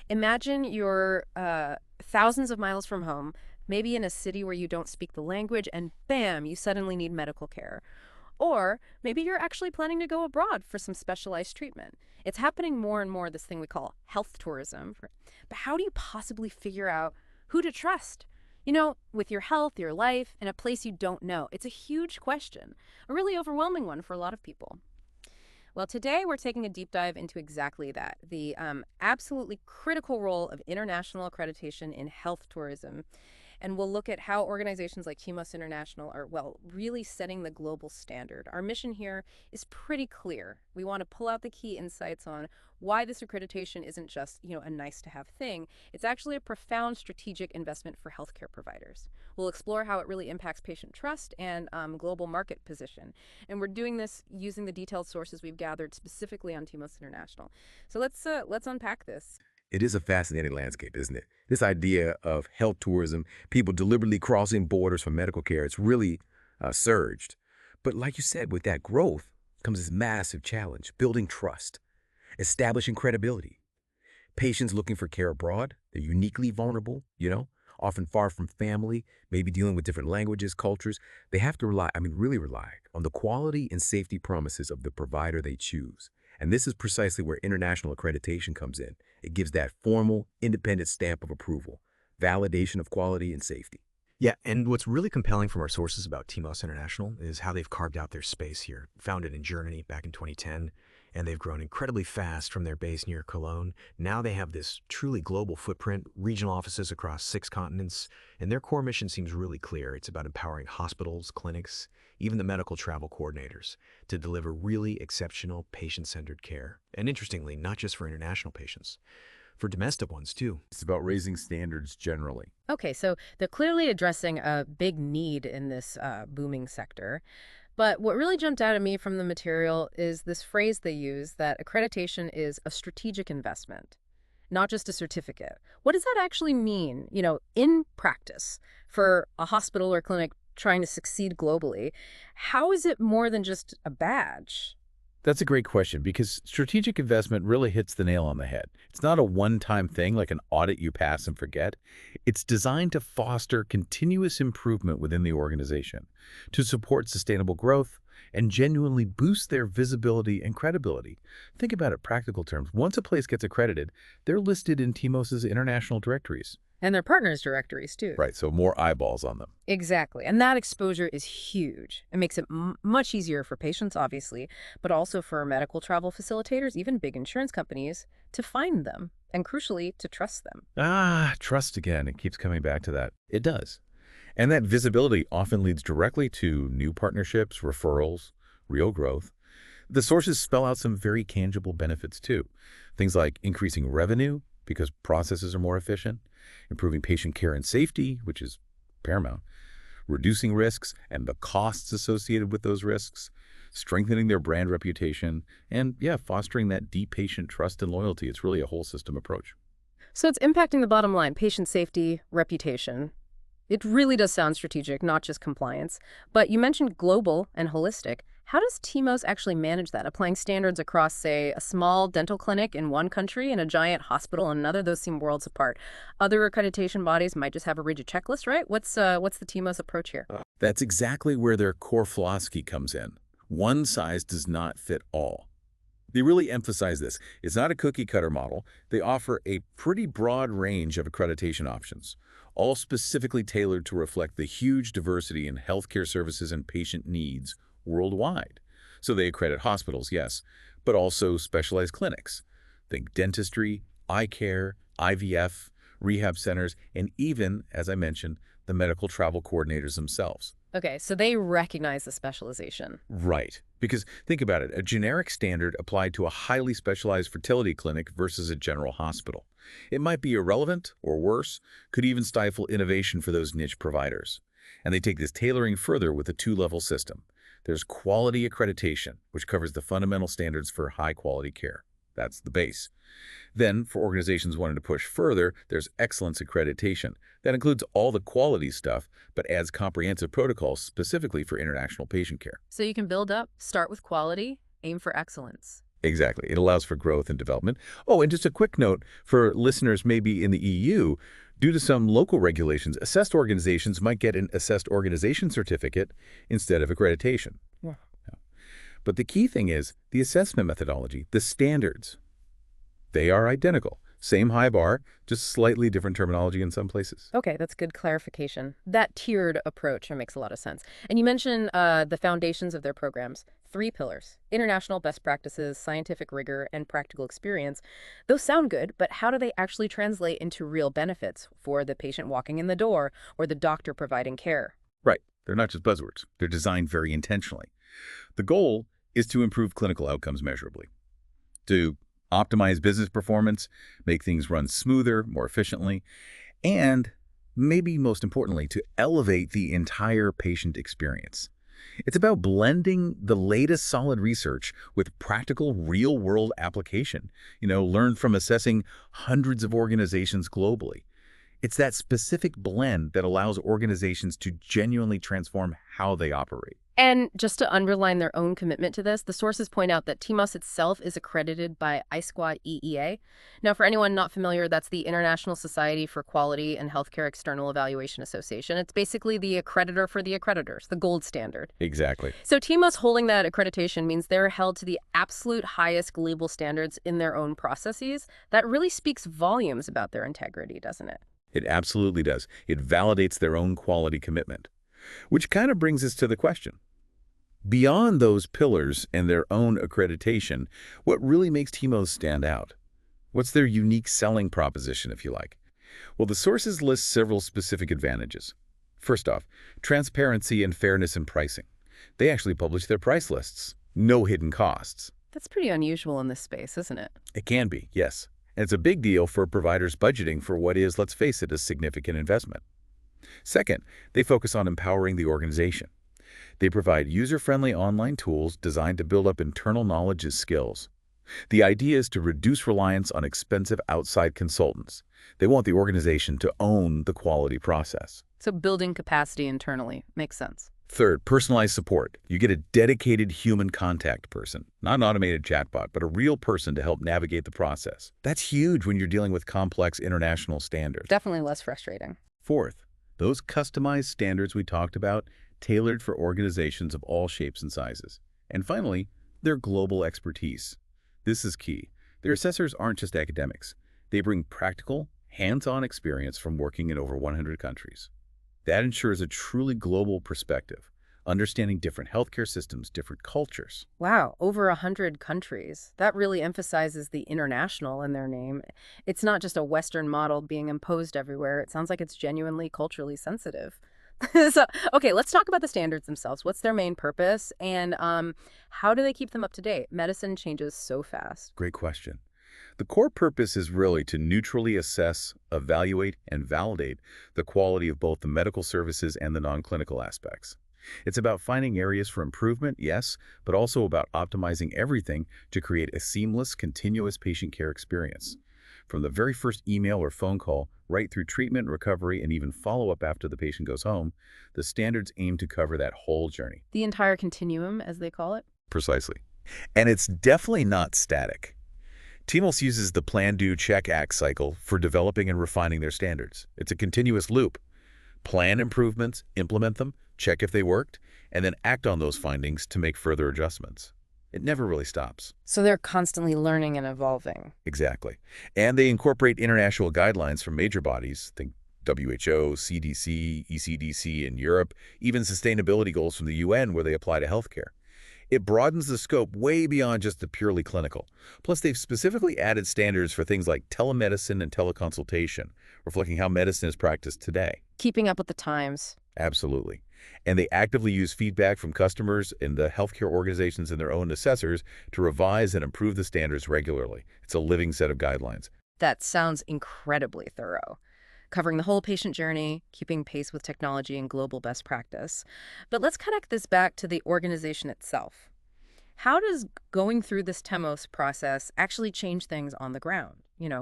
Imagine you're thousands of miles from home, maybe in a city where you don't speak the language, and bam, you suddenly need medical care. Or maybe you're actually planning to go abroad for some specialized treatment. It's happening more and more, this thing we call health tourism. But how do you possibly figure out who to trust? With your health, your life, in a place you don't know. It's a huge question, a really overwhelming one for a lot of people. Well, today we're taking a deep dive into exactly that, the absolutely critical role of international accreditation in health tourism. And we'll look at how organizations like TMOS International are, well, really setting the global standard. Our mission here is pretty clear. We want to pull out the key insights on why this accreditation isn't just, a nice to have thing. It's actually a profound strategic investment for healthcare providers. We'll explore how it really impacts patient trust and global market position. And we're doing this using the detailed sources we've gathered specifically on TMOS International. So let's unpack this. It is a fascinating landscape, isn't it? This idea of health tourism, people deliberately crossing borders for medical care, it's really surged. But like you said, with that growth comes this massive challenge, building trust, establishing credibility. Patients looking for care abroad, they're uniquely vulnerable, often far from family, maybe dealing with different languages, cultures. They have to rely, really rely, on the quality and safety promises of the provider they choose. And this is precisely where international accreditation comes in. It gives that formal, independent stamp of approval, validation of quality and safety. Yeah, and what's really compelling from our sources about TMOS International is how they've carved out their space here. Founded in Germany back in 2010, and they've grown incredibly fast from their base near Cologne. Now they have this truly global footprint, regional offices across 6 continents, and their core mission seems really clear. It's about empowering hospitals, clinics, even the medical travel coordinators to deliver really exceptional patient-centered care. And interestingly, not just for international patients, for domestic ones too. It's about raising standards generally. Okay, so they're clearly addressing a big need in this booming sector. But what really jumped out at me from the material is this phrase they use that accreditation is a strategic investment, not just a certificate. What does that actually mean, in practice for a hospital or clinic trying to succeed globally? How is it more than just a badge? That's a great question because strategic investment really hits the nail on the head. It's not a one-time thing like an audit you pass and forget. It's designed to foster continuous improvement within the organization, to support sustainable growth, and genuinely boost their visibility and credibility. Think about it in practical terms. Once a place gets accredited, they're listed in TMOS's international directories. And their partners' directories, too. Right, so more eyeballs on them. Exactly. And that exposure is huge. It makes it much easier for patients, obviously, but also for medical travel facilitators, even big insurance companies, to find them and, crucially, to trust them. Trust again. It keeps coming back to that. It does. And that visibility often leads directly to new partnerships, referrals, real growth. The sources spell out some very tangible benefits, too. Things like increasing revenue because processes are more efficient, improving patient care and safety, which is paramount, reducing risks and the costs associated with those risks, strengthening their brand reputation, and, fostering that deep patient trust and loyalty. It's really a whole system approach. So it's impacting the bottom line, patient safety, reputation. It really does sound strategic, not just compliance. But you mentioned global and holistic. How does TMOS actually manage that, applying standards across, say, a small dental clinic in one country and a giant hospital in another? Those seem worlds apart. Other accreditation bodies might just have a rigid checklist, right? What's the TMOS approach here? That's exactly where their core philosophy comes in. One size does not fit all. They really emphasize this. It's not a cookie-cutter model. They offer a pretty broad range of accreditation options, all specifically tailored to reflect the huge diversity in healthcare services and patient needs worldwide. So they accredit hospitals, yes, but also specialized clinics. Think dentistry, eye care, IVF, rehab centers, and even, as I mentioned, the medical travel coordinators themselves. Okay, so they recognize the specialization. Right. Because think about it, a generic standard applied to a highly specialized fertility clinic versus a general hospital. It might be irrelevant, or worse, could even stifle innovation for those niche providers. And they take this tailoring further with a 2-level system. There's quality accreditation, which covers the fundamental standards for high-quality care. That's the base. Then, for organizations wanting to push further, there's excellence accreditation. That includes all the quality stuff, but adds comprehensive protocols specifically for international patient care. So you can build up, start with quality, aim for excellence. Exactly. It allows for growth and development. Oh, and just a quick note for listeners maybe in the EU, due to some local regulations, assessed organizations might get an assessed organization certificate instead of accreditation. Yeah. But the key thing is the assessment methodology, the standards. They are identical. Same high bar, just slightly different terminology in some places. Okay, that's good clarification. That tiered approach makes a lot of sense. And you mentioned the foundations of their programs. 3 pillars: international best practices, scientific rigor, and practical experience. Those sound good, but how do they actually translate into real benefits for the patient walking in the door or the doctor providing care? Right. They're not just buzzwords. They're designed very intentionally. The goal is to improve clinical outcomes measurably, to optimize business performance, make things run smoother, more efficiently, and maybe most importantly, to elevate the entire patient experience. It's about blending the latest solid research with practical real-world application, learned from assessing hundreds of organizations globally. It's that specific blend that allows organizations to genuinely transform how they operate. And just to underline their own commitment to this, the sources point out that TMOS itself is accredited by ISQA EEA. Now, for anyone not familiar, that's the International Society for Quality and Healthcare External Evaluation Association. It's basically the accreditor for the accreditors, the gold standard. Exactly. So TMOS holding that accreditation means they're held to the absolute highest global standards in their own processes. That really speaks volumes about their integrity, doesn't it? It absolutely does. It validates their own quality commitment. Which kind of brings us to the question. Beyond those pillars and their own accreditation, what really makes TMOS stand out? What's their unique selling proposition, if you like? Well, the sources list several specific advantages. First off, transparency and fairness in pricing. They actually publish their price lists. No hidden costs. That's pretty unusual in this space, isn't it? It can be, yes. And it's a big deal for providers budgeting for what is, let's face it, a significant investment. Second, they focus on empowering the organization. They provide user-friendly online tools designed to build up internal knowledge and skills. The idea is to reduce reliance on expensive outside consultants. They want the organization to own the quality process. So building capacity internally makes sense. Third, personalized support. You get a dedicated human contact person, not an automated chatbot, but a real person to help navigate the process. That's huge when you're dealing with complex international standards. Definitely less frustrating. Fourth, those customized standards we talked about, tailored for organizations of all shapes and sizes. And finally, their global expertise. This is key. Their assessors aren't just academics. They bring practical, hands-on experience from working in over 100 countries. That ensures a truly global perspective, understanding different healthcare systems, different cultures. Wow, over 100 countries. That really emphasizes the international in their name. It's not just a Western model being imposed everywhere. It sounds like it's genuinely culturally sensitive. So, okay, let's talk about the standards themselves. What's their main purpose, and how do they keep them up to date? Medicine changes so fast. Great question. The core purpose is really to neutrally assess, evaluate, and validate the quality of both the medical services and the non-clinical aspects. It's about finding areas for improvement, yes, but also about optimizing everything to create a seamless, continuous patient care experience. From the very first email or phone call, right through treatment, recovery, and even follow-up after the patient goes home, the standards aim to cover that whole journey. The entire continuum, as they call it. Precisely. And it's definitely not static. TMOS uses the plan, do, check, act cycle for developing and refining their standards. It's a continuous loop. Plan improvements, implement them, check if they worked, and then act on those findings to make further adjustments. It never really stops. So they're constantly learning and evolving. Exactly. And they incorporate international guidelines from major bodies, think WHO, CDC, ECDC in Europe, even sustainability goals from the UN where they apply to healthcare. It broadens the scope way beyond just the purely clinical. Plus, they've specifically added standards for things like telemedicine and teleconsultation, reflecting how medicine is practiced today. Keeping up with the times. Absolutely. And they actively use feedback from customers and the healthcare organizations and their own assessors to revise and improve the standards regularly. It's a living set of guidelines. That sounds incredibly thorough, covering the whole patient journey, keeping pace with technology and global best practice. But let's connect this back to the organization itself. How does going through this TMOS process actually change things on the ground,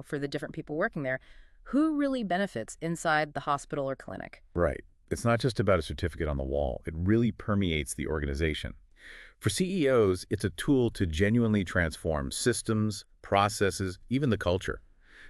for the different people working there? Who really benefits inside the hospital or clinic? Right. It's not just about a certificate on the wall. It really permeates the organization. For CEOs, it's a tool to genuinely transform systems, processes, even the culture.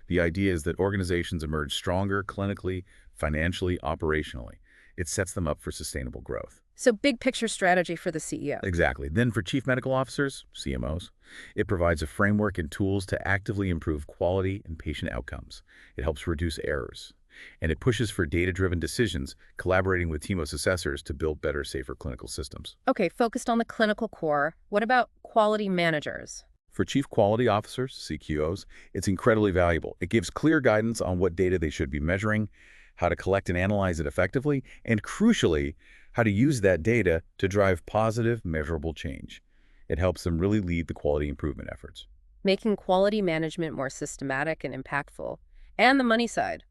The idea is that organizations emerge stronger clinically, financially, operationally. It sets them up for sustainable growth. So big picture strategy for the CEO. Exactly. Then for chief medical officers, CMOs, it provides a framework and tools to actively improve quality and patient outcomes. It helps reduce errors. And it pushes for data-driven decisions, collaborating with team of assessors to build better, safer clinical systems. Okay, focused on the clinical core. What about quality managers? For chief quality officers, CQOs, it's incredibly valuable. It gives clear guidance on what data they should be measuring, how to collect and analyze it effectively, and crucially, how to use that data to drive positive, measurable change. It helps them really lead the quality improvement efforts. Making quality management more systematic and impactful. And the money side,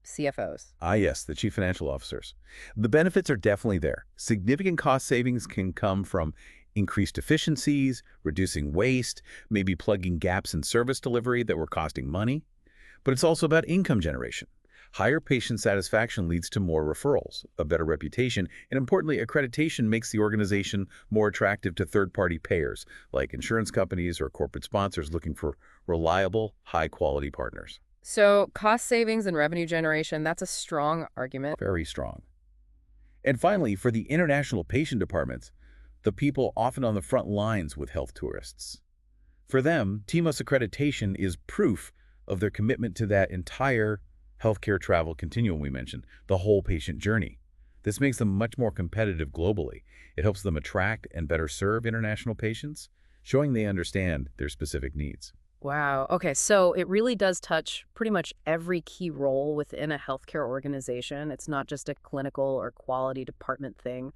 CFOs. Ah, yes, the chief financial officers. The benefits are definitely there. Significant cost savings can come from increased efficiencies, reducing waste, maybe plugging gaps in service delivery that were costing money. But it's also about income generation. Higher patient satisfaction leads to more referrals, a better reputation, and importantly, accreditation makes the organization more attractive to third-party payers, like insurance companies or corporate sponsors looking for reliable, high-quality partners. So cost savings and revenue generation, that's a strong argument. Very strong. And finally, for the international patient departments, the people often on the front lines with health tourists. For them, TMOS accreditation is proof of their commitment to that entire healthcare travel continuum we mentioned, the whole patient journey. This makes them much more competitive globally. It helps them attract and better serve international patients, showing they understand their specific needs. Wow. Okay, so it really does touch pretty much every key role within a healthcare organization. It's not just a clinical or quality department thing.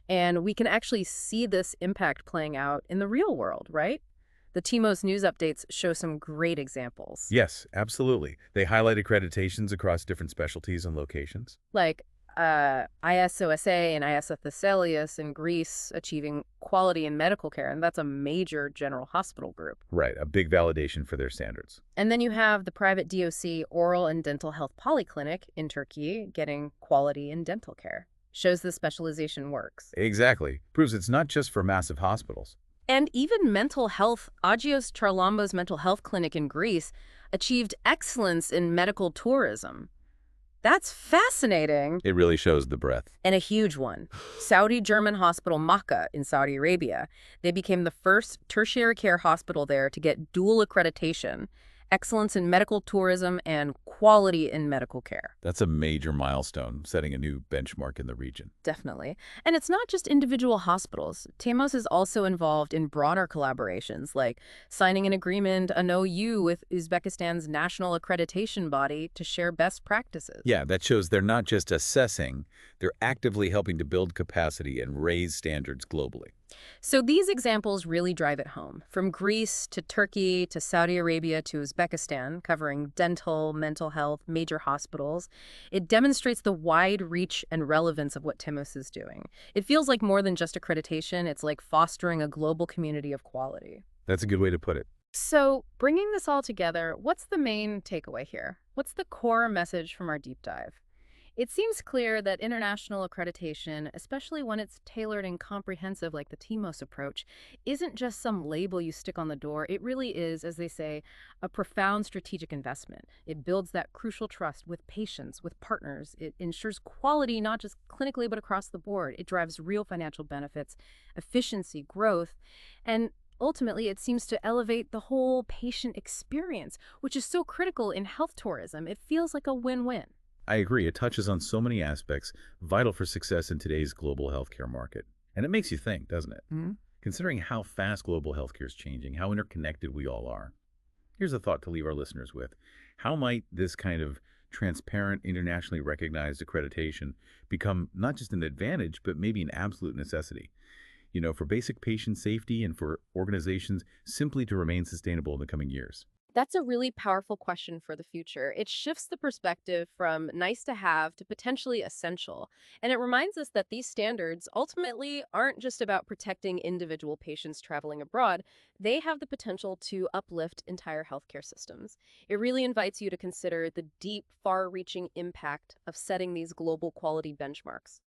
And we can actually see this impact playing out in the real world, right? The TMOS news updates show some great examples, Yes, absolutely. They highlight accreditations across different specialties and locations. like ISOSA and ISO Thessalius in Greece achieving quality in medical care, and that's a major general hospital group. Right, a big validation for their standards. And then you have the private DOC Oral and Dental Health Polyclinic in Turkey getting quality in dental care. Shows the specialization works. Exactly. Proves it's not just for massive hospitals. And even mental health, Agios Charlambos Mental Health Clinic in Greece achieved excellence in medical tourism. That's fascinating. It really shows the breadth. And a huge one. Saudi German hospital Makkah in Saudi Arabia. They became the first tertiary care hospital there to get dual accreditation, excellence in medical tourism and quality in medical care. That's a major milestone, setting a new benchmark in the region. Definitely. And it's not just individual hospitals. TMOS is also involved in broader collaborations, like signing an agreement, an OU with Uzbekistan's national accreditation body to share best practices. Yeah, that shows they're not just assessing, they're actively helping to build capacity and raise standards globally. So these examples really drive it home. From Greece to Turkey to Saudi Arabia to Uzbekistan, covering dental, mental health, major hospitals, it demonstrates the wide reach and relevance of what TMOS is doing. It feels like more than just accreditation. It's like fostering a global community of quality. That's a good way to put it. So bringing this all together, what's the main takeaway here? What's the core message from our deep dive? It seems clear that international accreditation, especially when it's tailored and comprehensive like the TMOS approach, isn't just some label you stick on the door. It really is, as they say, a profound strategic investment. It builds that crucial trust with patients, with partners. It ensures quality not just clinically but across the board. It drives real financial benefits, efficiency, growth, and ultimately, it seems to elevate the whole patient experience, which is so critical in health tourism. It feels like a win-win. I agree. It touches on so many aspects vital for success in today's global healthcare market. And it makes you think, doesn't it? Mm-hmm. Considering how fast global healthcare is changing, how interconnected we all are. Here's a thought to leave our listeners with. How might this kind of transparent, internationally recognized accreditation become not just an advantage, but maybe an absolute necessity? You know, for basic patient safety and for organizations simply to remain sustainable in the coming years. That's a really powerful question for the future. It shifts the perspective from nice to have to potentially essential. And it reminds us that these standards ultimately aren't just about protecting individual patients traveling abroad. They have the potential to uplift entire healthcare systems. It really invites you to consider the deep, far-reaching impact of setting these global quality benchmarks.